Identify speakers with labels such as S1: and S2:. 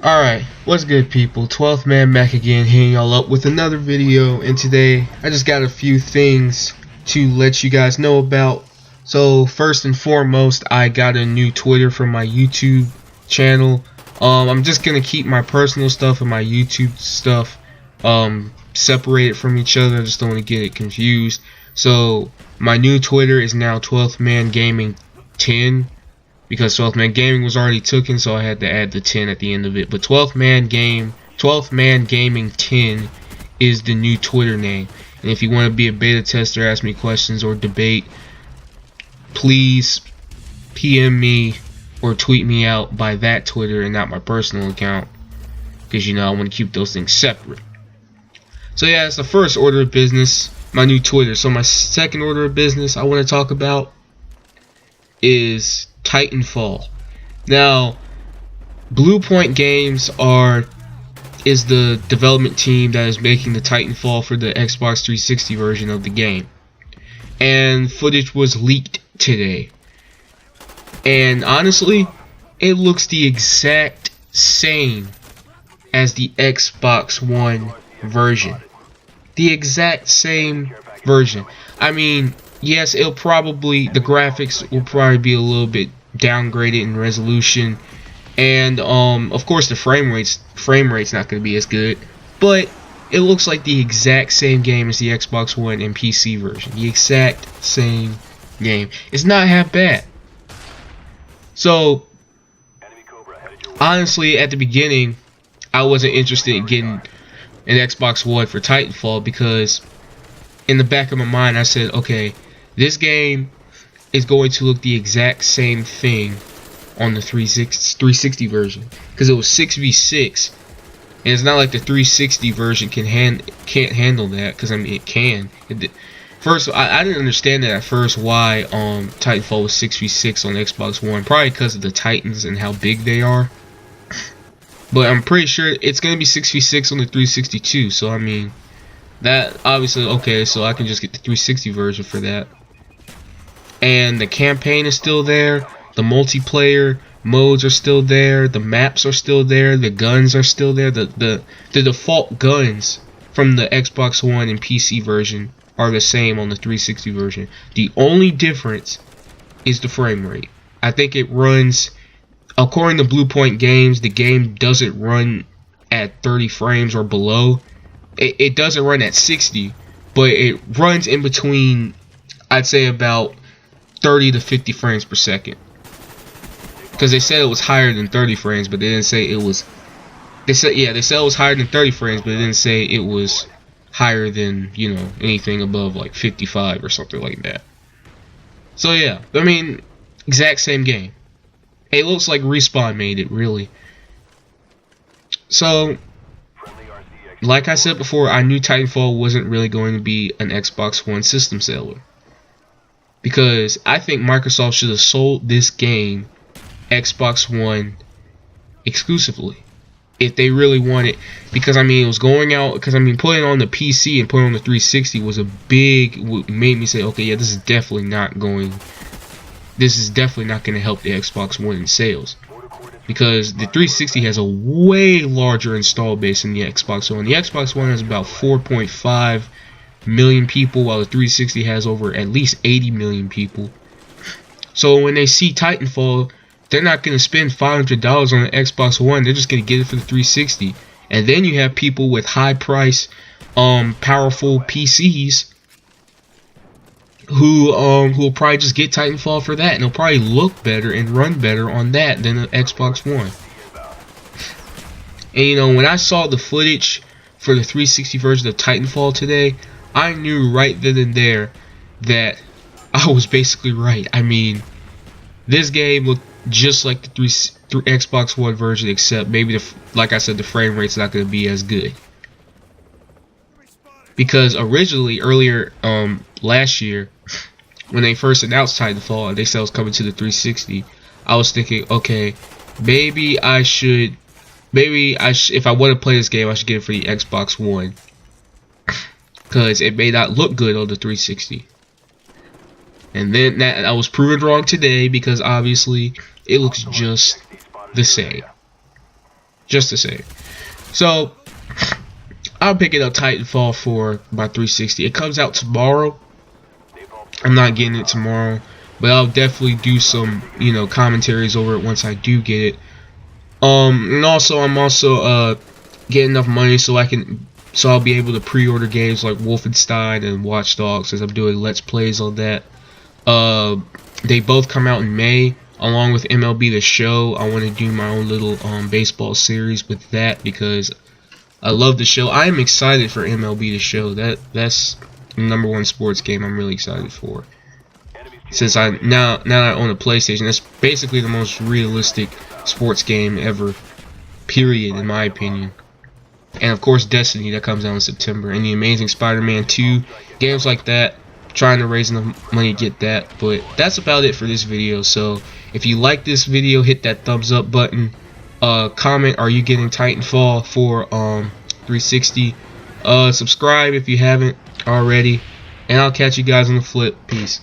S1: Alright, what's good people? 12th man back again, hitting y'all up with another video, and today I just got a few things to let you guys know about. So first and foremost, I got a new Twitter for my YouTube channel. I'm just gonna keep my personal stuff and my YouTube stuff separated from each other. I just don't want to get it confused. So my new Twitter is now 12th man gaming 10. Because 12th Man Gaming was already taken, so I had to add the 10 at the end of it. But 12th Man Gaming 10 is the new Twitter name. And if you want to be a beta tester, ask me questions, or debate, please PM me or tweet me out by that Twitter and not my personal account. Because, you know, I want to keep those things separate. So yeah, that's the first order of business, my new Twitter. So my second order of business I want to talk about is Titanfall. Now, Blue Point Games is the development team that is making the Titanfall for the Xbox 360 version of the game. And footage was leaked today. And honestly, it looks the exact same as the Xbox One version. The exact same version. I mean, yes, the graphics will probably be a little bit downgraded in resolution, and of course the frame rate's not going to be as good, but it looks like the exact same game as the Xbox One and PC version. The exact same game. It's not half bad. So honestly, at the beginning, I wasn't interested in getting an Xbox One for Titanfall because in the back of my mind I said, okay, this game is going to look the exact same thing on the 360 version, because it was 6v6, and it's not like the 360 version can't handle that. Because I mean, it can. First, I didn't understand that at first, why Titanfall was 6v6 on Xbox One. Probably because of the Titans and how big they are. But I'm pretty sure it's gonna be 6v6 on the 360 too. So I mean, that obviously okay. So I can just get the 360 version for that. And the campaign is still there, the multiplayer modes are still there, the maps are still there, the guns are still there. The default guns from the Xbox One and PC version are the same on the 360 version. The only difference is the frame rate. I think it runs, according to Blue Point Games, the game doesn't run at 30 frames or below. It doesn't run at 60, but it runs in between, I'd say, about 30 to 50 frames per second. Because they said it was higher than 30 frames, but they didn't say it was. They said it was higher than 30 frames, but they didn't say it was higher than, you know, anything above like 55 or something like that. So yeah, I mean, exact same game. It looks like Respawn made it, really. So, like I said before, I knew Titanfall wasn't really going to be an Xbox One system seller, because I think Microsoft should have sold this game Xbox One exclusively if they really wanted. Because I mean, it was going out. Because I mean, putting it on the PC and putting it on the 360 was made me say, okay, yeah, this is definitely not going to help the Xbox One in sales. Because the 360 has a way larger install base than the Xbox One. The Xbox One has about 4.5 million people, while the 360 has over at least 80 million people. So when they see Titanfall, they're not going to spend $500 on an Xbox One. They're just going to get it for the 360. And then you have people with high price, powerful PCs who will probably just get Titanfall for that, and it'll probably look better and run better on that than an Xbox One. And you know, when I saw the footage for the 360 version of Titanfall today, I knew right then and there that I was basically right. I mean, this game looked just like the Xbox One version, except maybe, like I said, the frame rate's not going to be as good. Because originally, earlier last year, when they first announced Titanfall and they said it was coming to the 360, I was thinking, okay, maybe if I want to play this game, I should get it for the Xbox One, because it may not look good on the 360. And then I was proven wrong today, because obviously it looks just the same. just to say. So I'll pick it up Titanfall for my 360. It comes out tomorrow. I'm not getting it tomorrow, but I'll definitely do some, commentaries over it once I do get it. And also I'm getting enough money so I'll be able to pre-order games like Wolfenstein and Watch Dogs, as I'm doing Let's Plays on that. They both come out in May, along with MLB The Show. I want to do my own little baseball series with that because I love the show. I am excited for MLB The Show. That's the #1 sports game I'm really excited for. Since now that I own a PlayStation, that's basically the most realistic sports game ever, period, in my opinion. And of course Destiny, that comes out in September, and the Amazing Spider-Man 2, games like that. Trying to raise enough money to get that. But that's about it for this video. So if you like this video, hit that thumbs up button. Comment, are you getting Titanfall for 360? Subscribe if you haven't already, and I'll catch you guys on the flip. Peace.